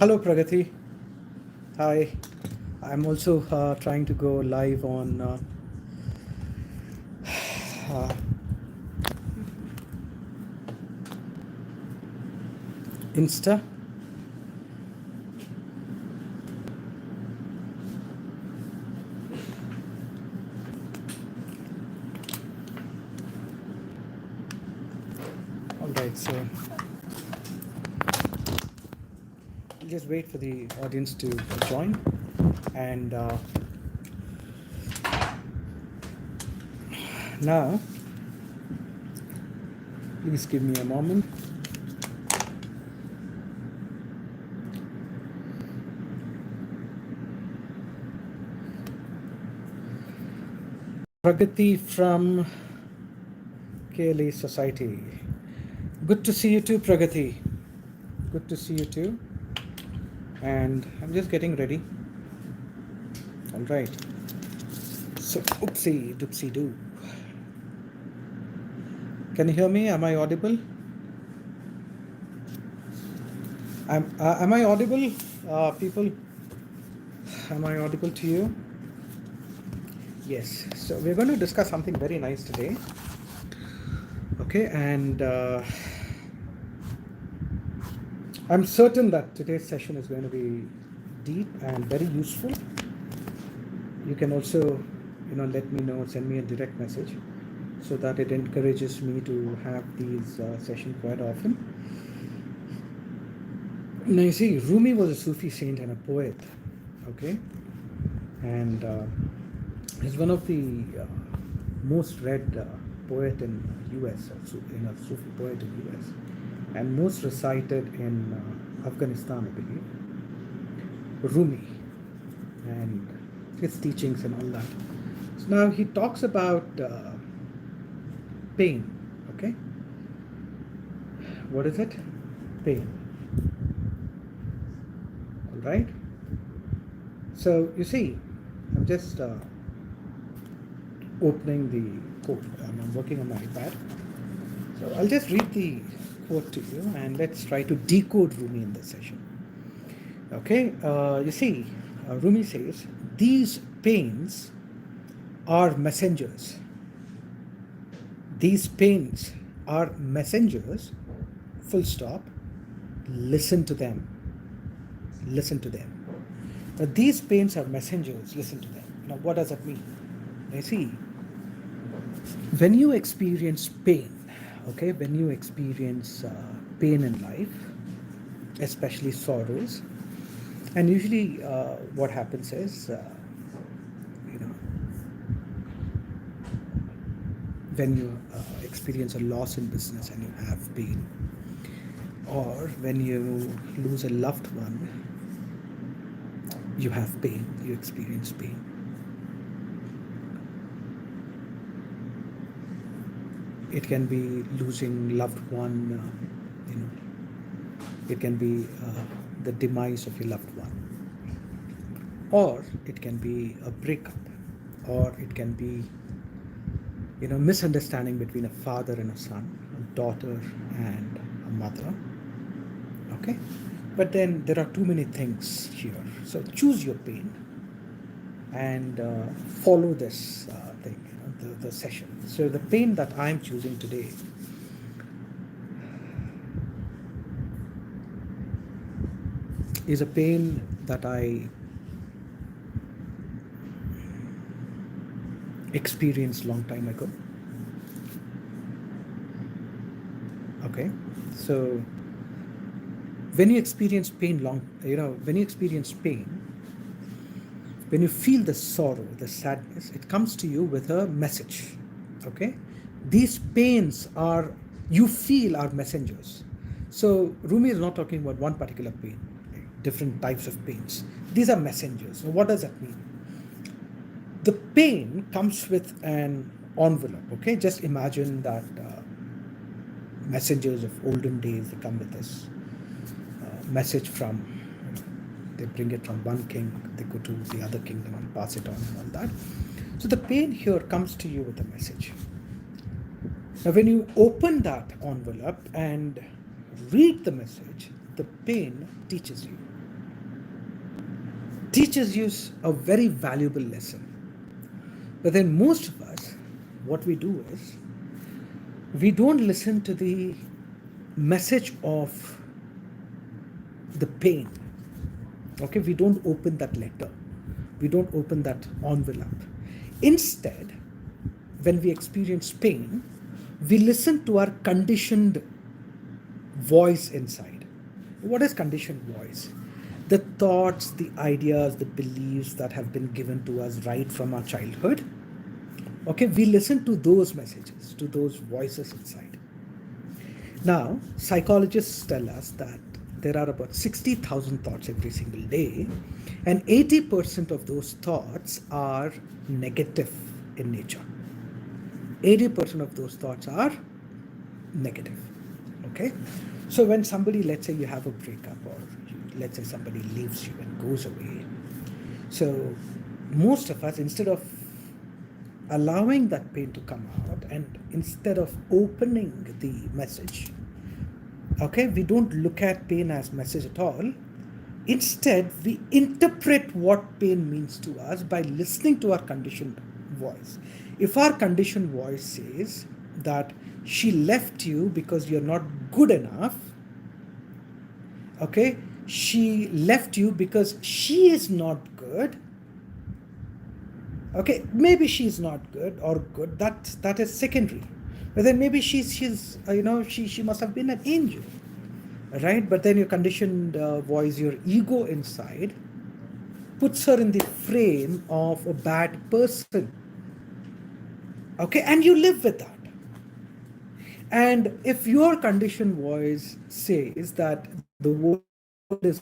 Hello, Pragati. Hi. I'm also trying to go live on uh, Insta. All right, so I'll just wait for the audience to join. And now, please give me a moment. Pragati from KLA Society. Good to see you too, Pragati. Good to see you too. And I'm just getting ready. All right. So, oopsie doopsie doo. Can you hear me? Am I audible? Am I audible, people? Am I audible to you? Yes. So we're going to discuss something very nice today. Okay, and I'm certain that today's session is going to be deep and very useful. You can also, let me know, send me a direct message, so that it encourages me to have these sessions quite often. Now you see, Rumi was a Sufi saint and a poet. Okay, and he's one of the most read poet in US, in a Sufi poet in US, and most recited in Afghanistan, I believe. Rumi and his teachings and all that. So now he talks about pain. Okay, what is it? Pain. All right. So you see, I'm just opening the quote. I'm working on my iPad. So I'll just read the quote to you and let's try to decode Rumi in this session. Okay, you see, Rumi says, these pains are messengers. These pains are messengers, full stop. Listen to them. Listen to them. Now, these pains are messengers, listen to them. Now, what does that mean? You see, when you experience pain, okay, when you experience pain in life, especially sorrows, and usually what happens is, you know, when you experience a loss in business and you have pain, or when you lose a loved one, you have pain, you experience pain. It can be losing loved one, it can be the demise of your loved one, or it can be a breakup, or it can be misunderstanding between a father and a son, a daughter and a mother. Okay, but then there are too many things here, so choose your pain and follow this thing, the session. So the pain that I'm choosing today is a pain that I experienced long time ago. Okay, so when you experience pain when you experience pain, when you feel the sorrow, the sadness, it comes to you with a message. Okay, these pains are, you feel, are messengers. So Rumi is not talking about one particular pain, different types of pains. These are messengers. So what does that mean? The pain comes with an envelope. Okay, just imagine that messengers of olden days, they come with this message from, they bring it from one king, they go to the other kingdom and pass it on and all that. So the pain here comes to you with a message. Now when you open that envelope and read the message, the pain teaches you. teaches you a very valuable lesson. But then most of us, what we do is, we don't listen to the message of the pain. Okay, we don't open that letter. We don't open that envelope. Instead, when we experience pain, we listen to our conditioned voice inside. What is conditioned voice? The thoughts, the ideas, the beliefs that have been given to us right from our childhood. Okay, we listen to those messages, to those voices inside. Now, psychologists tell us that there are about 60,000 thoughts every single day, and 80% of those thoughts are negative in nature. 80% of those thoughts are negative. Okay, so when somebody, let's say you have a breakup, or let's say somebody leaves you and goes away, so most of us, instead of allowing that pain to come out, and instead of opening the message, okay, we don't look at pain as message at all. Instead, we interpret what pain means to us by listening to our conditioned voice. If our conditioned voice says that she left you because you're not good enough, okay, she left you because she is not good, okay, maybe she's not good or good, that is secondary. But then maybe she's she must have been an angel, right? But then your conditioned voice, your ego inside, puts her in the frame of a bad person. Okay, and you live with that. And if your conditioned voice says that the world is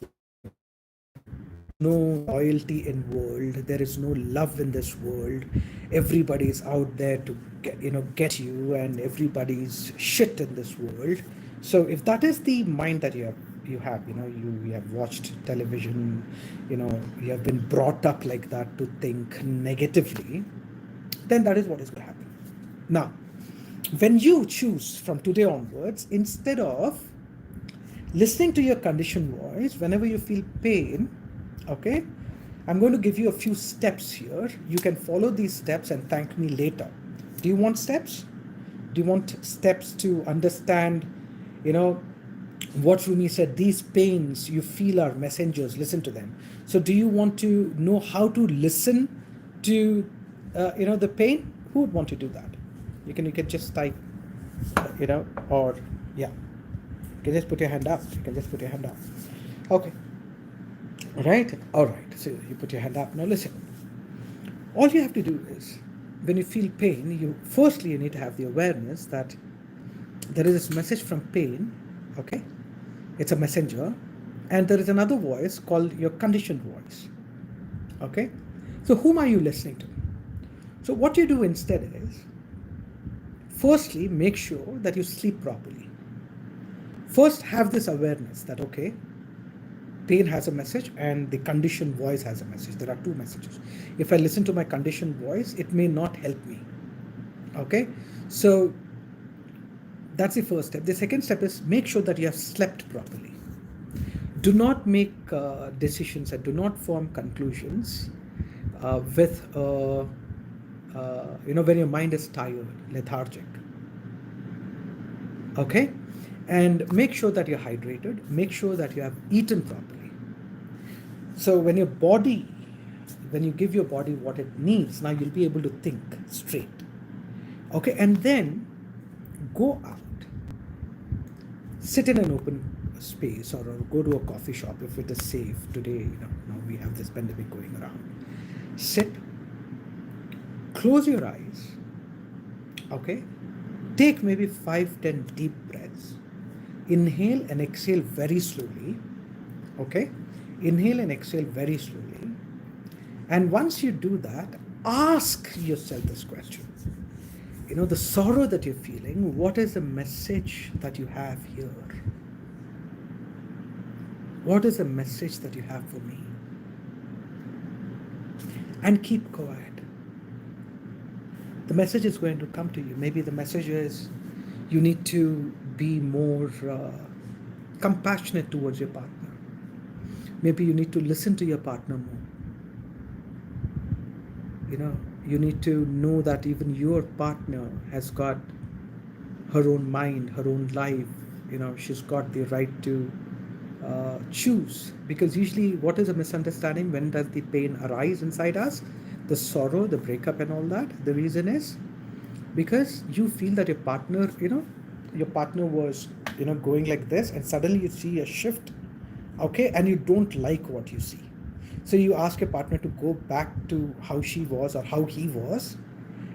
no loyalty in world, there is no love in this world, everybody is out there to get you, and everybody's shit in this world. So if that is the mind that you have, you have watched television, you have been brought up like that to think negatively, then that is what is going to happen. Now, when you choose from today onwards, instead of listening to your conditioned voice, whenever you feel pain, okay, I'm going to give you a few steps here. You can follow these steps and thank me later. Do you want steps? Do you want steps to understand, what Rumi said, these pains you feel are messengers, listen to them. So do you want to know how to listen to, the pain? Who would want to do that? You can just type, or yeah. You can just put your hand up. Okay. Right? All right. So you put your hand up. Now listen. All you have to do is, when you feel pain, you need to have the awareness that there is this message from pain. Okay? It's a messenger. And there is another voice called your conditioned voice. Okay? So whom are you listening to? So what you do instead is, firstly, make sure that you sleep properly. First, have this awareness that, okay, pain has a message and the conditioned voice has a message. There are two messages. If I listen to my conditioned voice, it may not help me. Okay? So that's the first step. The second step is make sure that you have slept properly. Do not make decisions and do not form conclusions when your mind is tired, lethargic. Okay? And make sure that you're hydrated. Make sure that you have eaten properly. So when you give your body what it needs, now you'll be able to think straight. Okay? And then go out. Sit in an open space, or go to a coffee shop if it is safe. Today, now we have this pandemic going around. Sit. Close your eyes. Okay? Take maybe 5-10 deep breaths. Inhale and exhale very slowly. Okay? Inhale and exhale very slowly. And once you do that, ask yourself this question. The sorrow that you're feeling, what is the message that you have here? What is the message that you have for me? And keep quiet. The message is going to come to you. Maybe the message is you need to be more compassionate towards your partner. Maybe you need to listen to your partner more. You know, you need to know that even your partner has got her own mind, her own life. You know, she's got the right to choose. Because usually, what is a misunderstanding? When does the pain arise inside us? The sorrow, the breakup, and all that. The reason is because you feel that your partner, your partner was, going like this, and suddenly you see a shift, okay, and you don't like what you see. So you ask your partner to go back to how she was or how he was,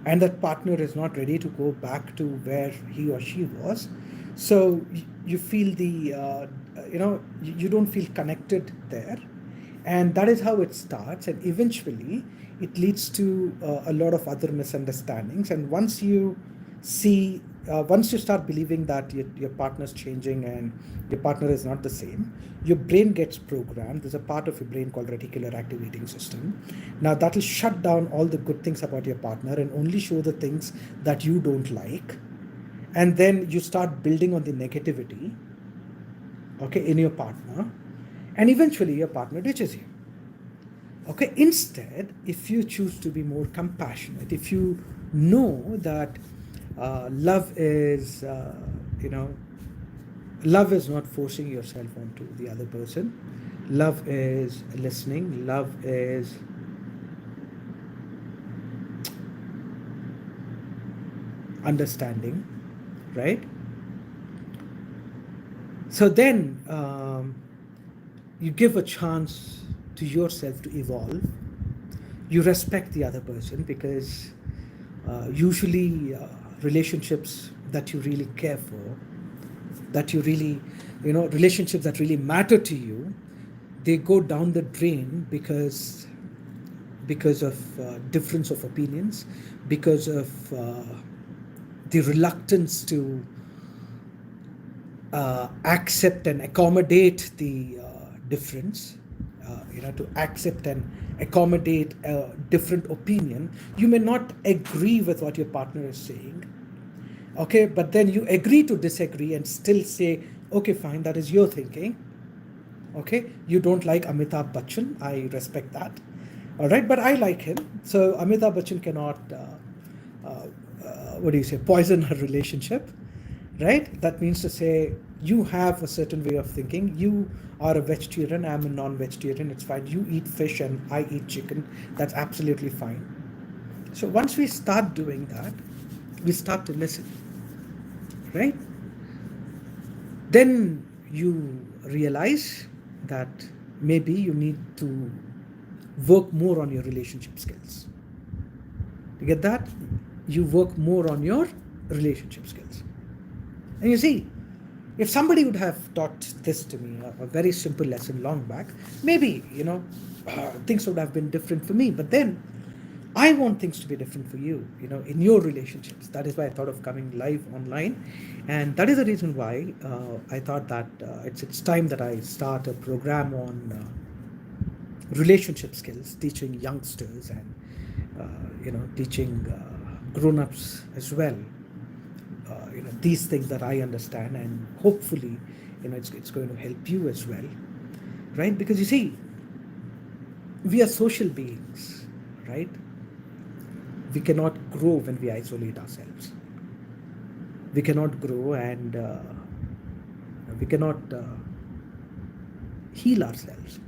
and that partner is not ready to go back to where he or she was. So you feel you don't feel connected there, and that is how it starts, and eventually it leads to a lot of other misunderstandings. And once you start believing that your partner's changing and your partner is not the same, your brain gets programmed. There's a part of your brain called reticular activating system. Now that will shut down all the good things about your partner and only show the things that you don't like. And then you start building on the negativity, okay, in your partner, and eventually your partner ditches you. Okay, instead, if you choose to be more compassionate, if you know that love is, love is not forcing yourself onto the other person, love is listening, love is understanding, right? So then you give a chance to yourself to evolve. You respect the other person, because usually relationships that you really care for, that you really, relationships that really matter to you, they go down the drain because of difference of opinions, because of the reluctance to accept and accommodate the difference, to accept and accommodate a different opinion. You may not agree with what your partner is saying, okay, but then you agree to disagree and still say, okay, fine, that is your thinking. Okay, you don't like Amitabh Bachchan, I respect that. All right, but I like him. So Amitabh Bachchan cannot, what do you say, poison her relationship, right? That means to say you have a certain way of thinking. You are a vegetarian, I'm a non-vegetarian. It's fine. You eat fish and I eat chicken. That's absolutely fine. So once we start doing that, we start to listen, right? Then you realize that maybe you need to work more on your relationship skills. You get that? You work more on your relationship skills. And you see, if somebody would have taught this to me, a very simple lesson long back, maybe, things would have been different for me. But then I want things to be different for you, in your relationships. That is why I thought of coming live online. And that is the reason why I thought that it's time that I start a program on relationship skills, teaching youngsters and, teaching grown-ups as well. These things that I understand, and hopefully, it's going to help you as well, right? Because you see, we are social beings, right? We cannot grow when we isolate ourselves. We cannot grow, and we cannot heal ourselves.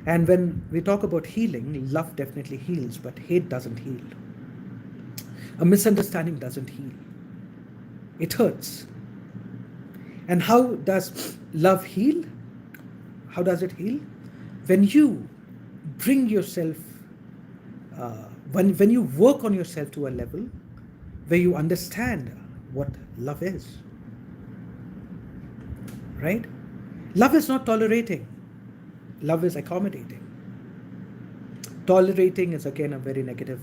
And when we talk about healing, love definitely heals, but hate doesn't heal. A misunderstanding doesn't heal. It hurts. And how does love heal? How does it heal? When you bring yourself, when you work on yourself to a level where you understand what love is, right? Love is not tolerating. Love is accommodating. Tolerating is again a very negative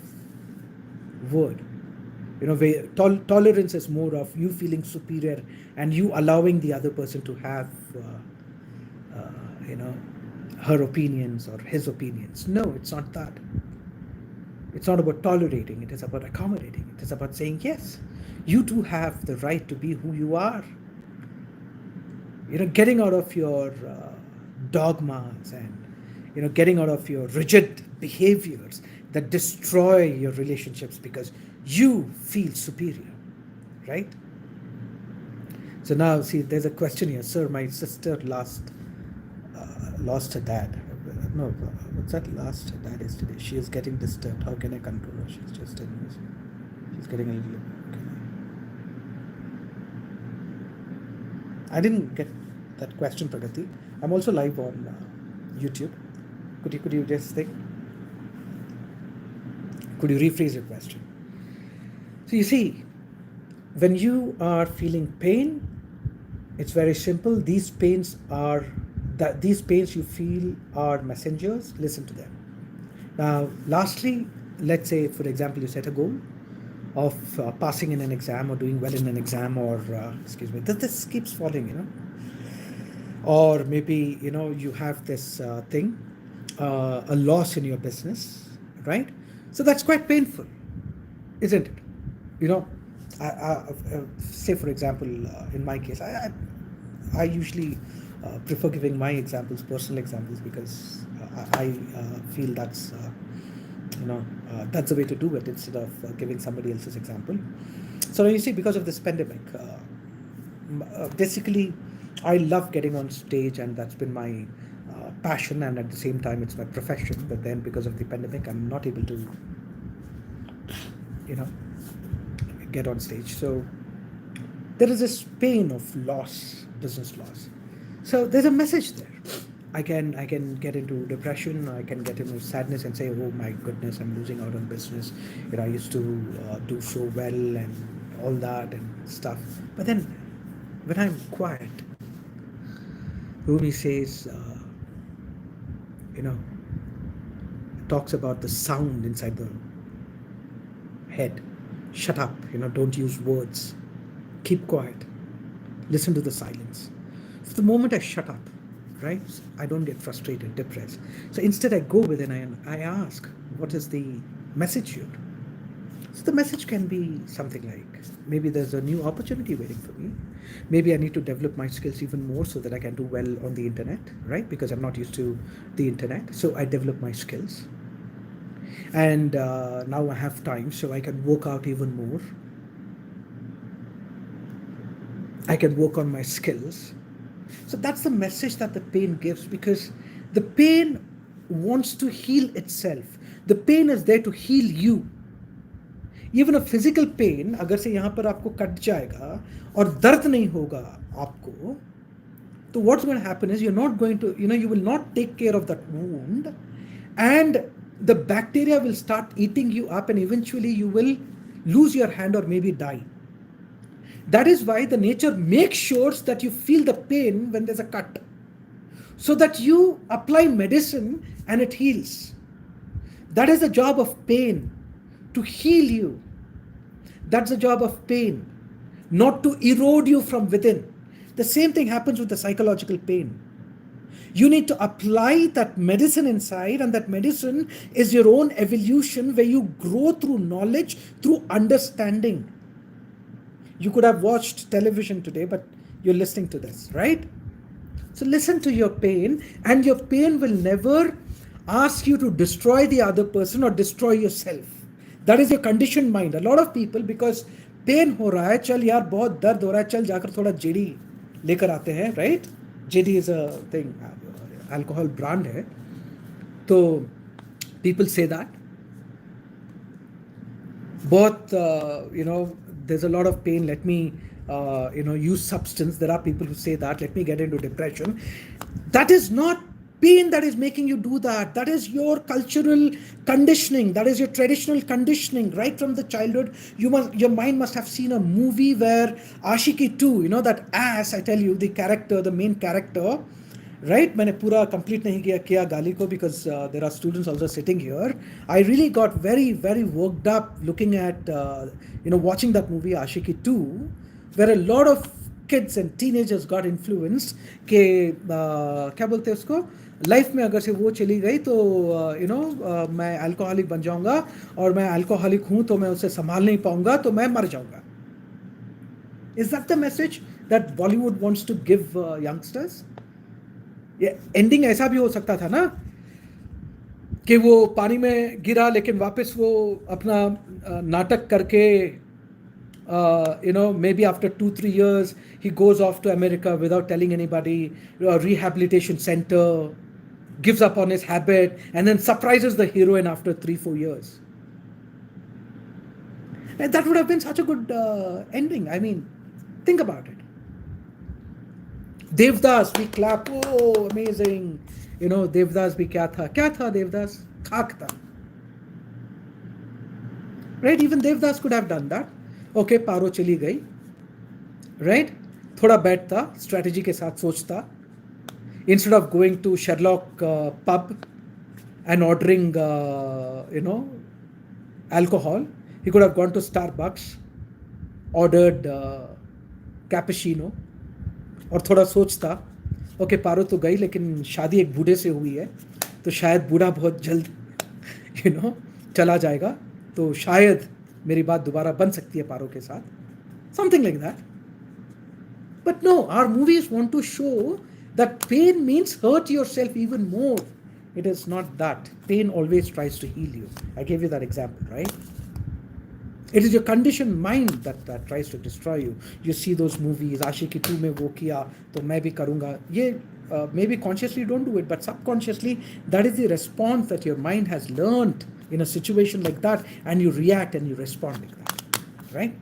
word. Where tolerance is more of you feeling superior and you allowing the other person to have, her opinions or his opinions. No, it's not that. It's not about tolerating. It is about accommodating. It is about saying, yes, you do have the right to be who you are. Getting out of your dogmas and, getting out of your rigid behaviors, that destroy your relationships because you feel superior, right? So now, see, there's a question here. Sir, my sister lost her dad. No, what's that? Lost her dad yesterday. She is getting disturbed. How can I control her? She's just in. She's getting a little. I didn't get that question, Pragati. I'm also live on YouTube. Could you just think? Could you rephrase your question? So you see, when you are feeling pain, it's very simple. These pains you feel are messengers. Listen to them. Now, lastly, let's say, for example, you set a goal of passing in an exam or doing well in an exam, or this keeps falling, or maybe you have this thing, a loss in your business, right? So that's quite painful, isn't it? Say for example, in my case, I usually prefer giving my examples, personal examples, because I feel that's that's the way to do it instead of giving somebody else's example. So you see, because of this pandemic, basically, I love getting on stage, and that's been my passion, and at the same time, it's my profession. But then, because of the pandemic, I'm not able to, get on stage. So there is this pain of loss, business loss. So there's a message there. I can get into depression, I can get into sadness and say, oh my goodness, I'm losing out on business. I used to do so well and all that and stuff. But then when I'm quiet, Rumi says, talks about the sound inside the head. Shut up, don't use words. Keep quiet. Listen to the silence. So the moment I shut up, right, I don't get frustrated, depressed. So instead I go within and I ask, what is the message here? So the message can be something like, maybe there's a new opportunity waiting for me. Maybe I need to develop my skills even more so that I can do well on the internet, right? Because I'm not used to the internet. So I develop my skills. And now I have time, so I can work out even more. I can work on my skills. So that's the message that the pain gives, because the pain wants to heal itself. The pain is there to heal you. Even a physical pain, अगर से यहाँ पर आपको cut जाएगा और दर्द नहीं होगा आपको, तो what's going to happen is you're not going to, you will not take care of that wound, and the bacteria will start eating you up, and eventually you will lose your hand or maybe die. That is why the nature makes sure that you feel the pain when there's a cut, so that you apply medicine and it heals. That is the job of pain, to heal you. That's the job of pain, not to erode you from within. The same thing happens with the psychological pain. You need to apply that medicine inside, and that medicine is your own evolution, where you grow through knowledge, through understanding. You could have watched television today, but you're listening to this, right? So listen to your pain, and your pain will never ask you to destroy the other person or destroy yourself. That is your conditioned mind. A lot of people, because pain हो रहा है, चल यार बहुत दर्द हो रहा है, चल जाकर थोड़ा जेडी लेकर आते हैं, right? JD is a thing, alcohol brand है. So people say that. Both, there's a lot of pain, let me, use substance. There are people who say that, let me get into depression. That is not pain that is making you do that. That is your cultural conditioning. That is your traditional conditioning. Right from the childhood, your mind must have seen a movie where Ashiki 2, that ass, I tell you, the main character, right? मैंने पूरा complete नहीं किया गाली को, because there are students also sitting here. I really got very, very worked up looking at, watching that movie Ashiki 2, where a lot of kids and teenagers got influenced कि क्या बोलते हैं उसको, लाइफ में अगर से वो चली गई तो मैं अल्कोहलिक बन जाऊंगा, और मैं अल्कोहलिक हूं तो मैं उसे संभाल नहीं पाऊंगा, तो मैं मर जाऊंगा. Is that the message that Bollywood wants to give youngsters? Ending ऐसा भी हो सकता था ना, कि वो पानी में गिरा लेकिन वापस वो अपना नाटक करके maybe after 2-3 years he goes off to America without telling anybody, a rehabilitation center, gives up on his habit, and then surprises the heroine after 3-4 years. And that would have been such a good ending. I mean, think about it. Devdas, we clap, oh, amazing. Devdas bhi kya tha Devdas? Khak tha. Right? Even Devdas could have done that. Okay, पारो चली गई, right, थोड़ा बैठता, strategy के साथ सोचता, instead of going to Sherlock pub and ordering alcohol, he could have gone to Starbucks, ordered cappuccino, और थोड़ा सोचता, ओके पारो तो गई लेकिन शादी एक बूढ़े से हुई है, तो शायद बूढ़ा बहुत जल्द चला जाएगा, तो शायद मेरी बात दोबारा बन सकती है पारो के साथ, something like that. But no, our movies want to show that pain means hurt yourself even more. It is not that. Pain always tries to heal you. I gave you that example, right? It is your conditioned mind that tries to destroy you. You see those movies, Aashiki 2 mein wo kiya, to main bhi karunga. Maybe consciously don't do it, but subconsciously, that is the response that your mind has learned in a situation like that, and you react and you respond like that, right?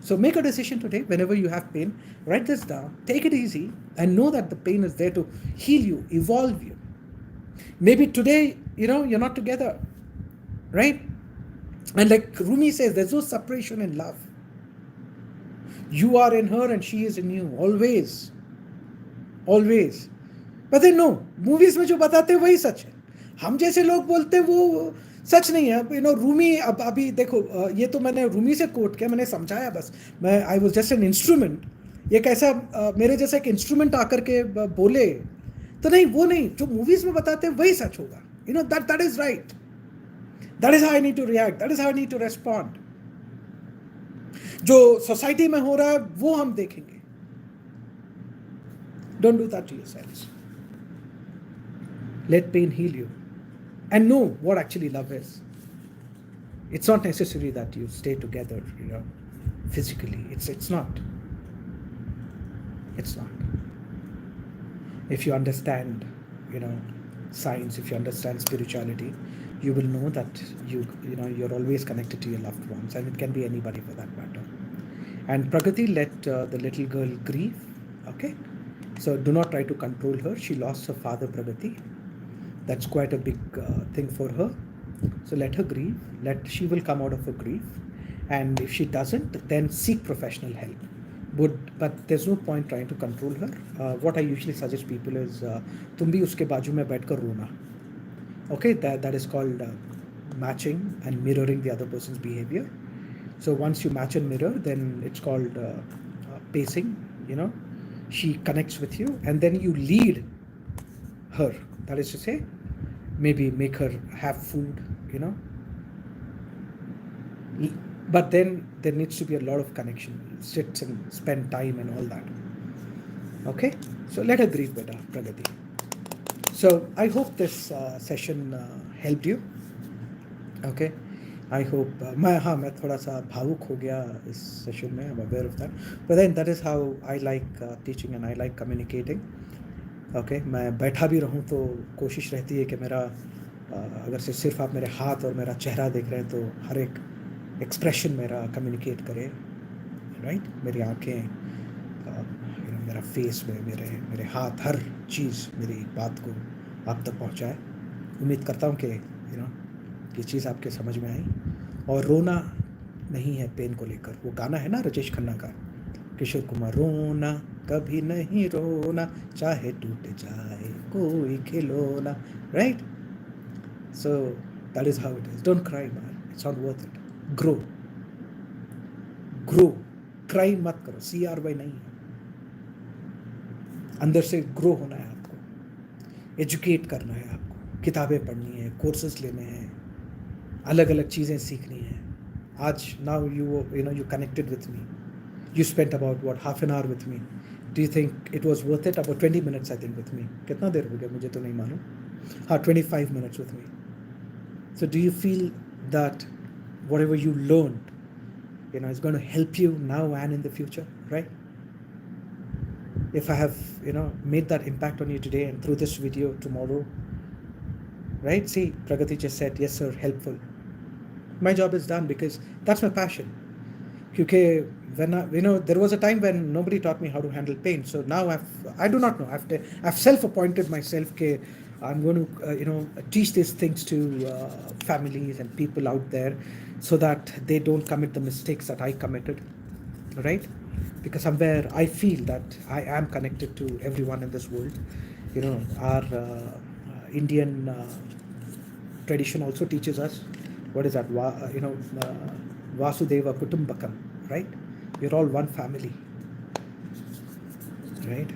So make a decision today. Whenever you have pain, write this down, take it easy, and know that the pain is there to heal you, evolve you. Maybe today, you're not together, right? And like Rumi says, there's no separation in love. You are in her and she is in you, always. Always. But then no, movies में जो बताते हैं वही सच है, हम जैसे लोग बोलते हैं वो सच नहीं है. रूमी, अब अभी देखो, ये तो मैंने रूमी से कोट किया, मैंने समझाया बस, मैं I was just an instrument. एक ऐसा मेरे जैसा एक इंस्ट्रूमेंट आकर के बोले तो नहीं, वो नहीं, जो मूवीज में बताते हैं वही सच होगा. That is right. That is how I need to react, that is how I need to respond. जो सोसाइटी में हो रहा है वो हम देखेंगे. Don't do that to yourselves. Let pain heal you. And know what actually love is. It's not necessary that you stay together, physically. It's not. It's not. If you understand, science, if you understand spirituality, you will know that you're always connected to your loved ones, and it can be anybody for that matter. And Pragati let the little girl grieve. Okay, so do not try to control her. She lost her father, Pragati. That's quite a big thing for her. So let her grieve. She will come out of her grief. And if she doesn't, then seek professional help. But there's no point trying to control her. What I usually suggest people is, तुम भी उसके बाजू में बैठकर रोना. Okay, that is called matching and mirroring the other person's behavior. So once you match and mirror, then it's called pacing. She connects with you, and then you lead her. That is to say, maybe make her have food, but then there needs to be a lot of connection. Sit and spend time and all that. Okay, so let her grieve better, Pragati. So I hope this session helped you. Okay, I hope मैं थोड़ा सा भावुक हो गया इस session में. I'm aware of that, but then that is how I like teaching and I like communicating. Okay, मैं बैठा भी रहूं तो कोशिश रहती है कि मेरा अगर से सिर्फ आप मेरे हाथ और मेरा चेहरा देख रहे हैं तो हर एक एक्सप्रेशन मेरा कम्युनिकेट करे, राइट? मेरी आंखें, मेरा फेस में, मेरे हाथ, हर चीज़ मेरी बात को आप तक पहुंचाए. उम्मीद करता हूं कि ये चीज़ आपके समझ में आई. और रोना नहीं है पेन को लेकर. वो गाना है ना राजेश खन्ना का, किशोर कुमार, रोना कभी नहीं रोना, चाहे टूट जाए कोई खिलौना, right? So that is how it is. Don't cry man, it's not worth it. Grow. Cry मत करो. CRY नहीं है, अंदर से ग्रो होना है आपको. एजुकेट करना है आपको, किताबें पढ़नी है, कोर्सेज लेने हैं, अलग अलग चीज़ें सीखनी है. आज now you connected with me. You spent about half an hour with me. Do you think it was worth it? About 20 minutes I think with me. कितना देर हो गया मुझे तो नहीं मालूम. 25 minutes with me. So do you feel that whatever you learned, is going to help you now and in the future, right? If I have, made that impact on you today and through this video tomorrow, right? See, Pragati just said, yes, sir, helpful. My job is done because that's my passion. Because there was a time when nobody taught me how to handle pain. So now I do not know. I've self-appointed myself. I'm going to, teach these things to families and people out there, so that they don't commit the mistakes that I committed, right? Because somewhere I feel that I am connected to everyone in this world. Our Indian tradition also teaches us, what is that? Vasudeva Kutumbakam, right? You're all one family, right?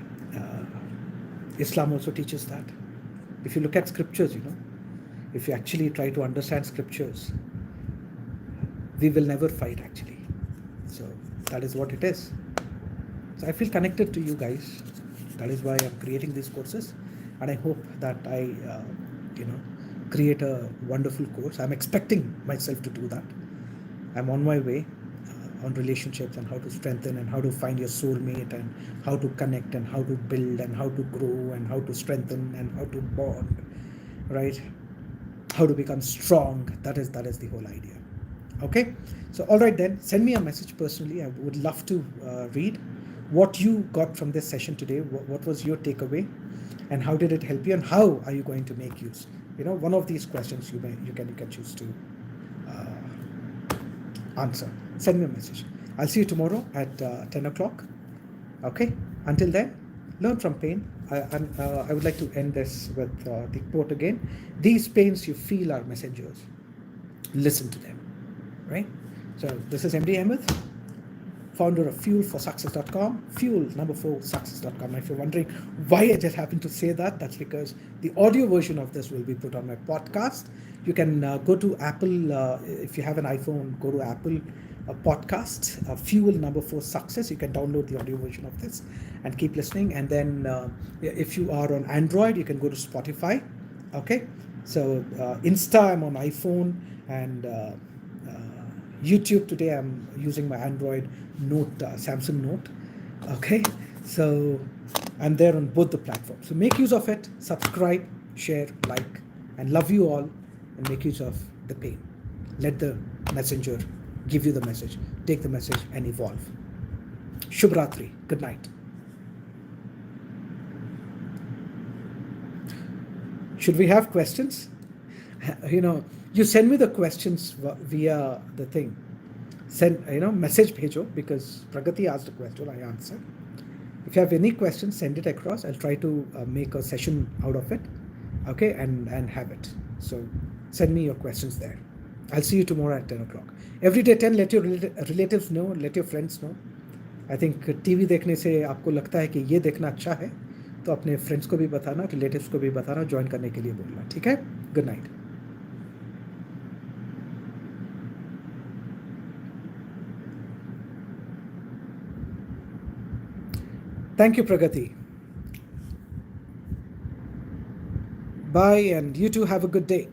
Islam also teaches that. If you look at scriptures, if you actually try to understand scriptures, we will never fight actually. So that is what it is. So I feel connected to you guys. That is why I'm creating these courses, and I hope that I, create a wonderful course. I'm expecting myself to do that. I'm on my way on relationships and how to strengthen and how to find your soulmate and how to connect and how to build and how to grow and how to strengthen and how to bond, right? How to become strong. That is the whole idea. Okay, so all right then, send me a message personally. I would love to read what you got from this session today. What was your takeaway, and how did it help you, and how are you going to make use? One of these questions you can choose to answer. Send me a message. I'll see you tomorrow at 10 o'clock. Okay, until then, learn from pain. I would like to end this with the quote again. These pains you feel are messengers. Listen to them, right? So this is MD Ahmed, founder of fuel4success.com, fuel4success.com. If you're wondering why I just happened to say that, that's because the audio version of this will be put on my podcast. You can go to Apple, if you have an iPhone, go to Apple podcast, fuel4success. You can download the audio version of this and keep listening. And then if you are on Android, you can go to Spotify. Okay, so Insta, I'm on iPhone, and YouTube today I'm using my Android Note, Samsung Note. Okay, so I'm there on both the platforms. So make use of it, subscribe, share, like, and love you all, and make use of the pain. Let the messenger give you the message. Take the message and evolve. Shubhratri. Good night. Should we have questions? You send me the questions via the thing. Send, message bhejo, because Pragati asked a question, I answered. If you have any questions, send it across. I'll try to make a session out of it, okay, and have it. So send me your questions there. I'll see you tomorrow at 10 o'clock. Every day 10, let your relatives know, let your friends know. I think TV देखने से आपको लगता है कि ये देखना अच्छा है, तो अपने फ्रेंड्स को भी बताना, रिलेटिव्स को भी बताना, ज्वाइन करने के लिए बोलना, ठीक है? Good night. Thank you, Pragati. Bye, and you too have a good day.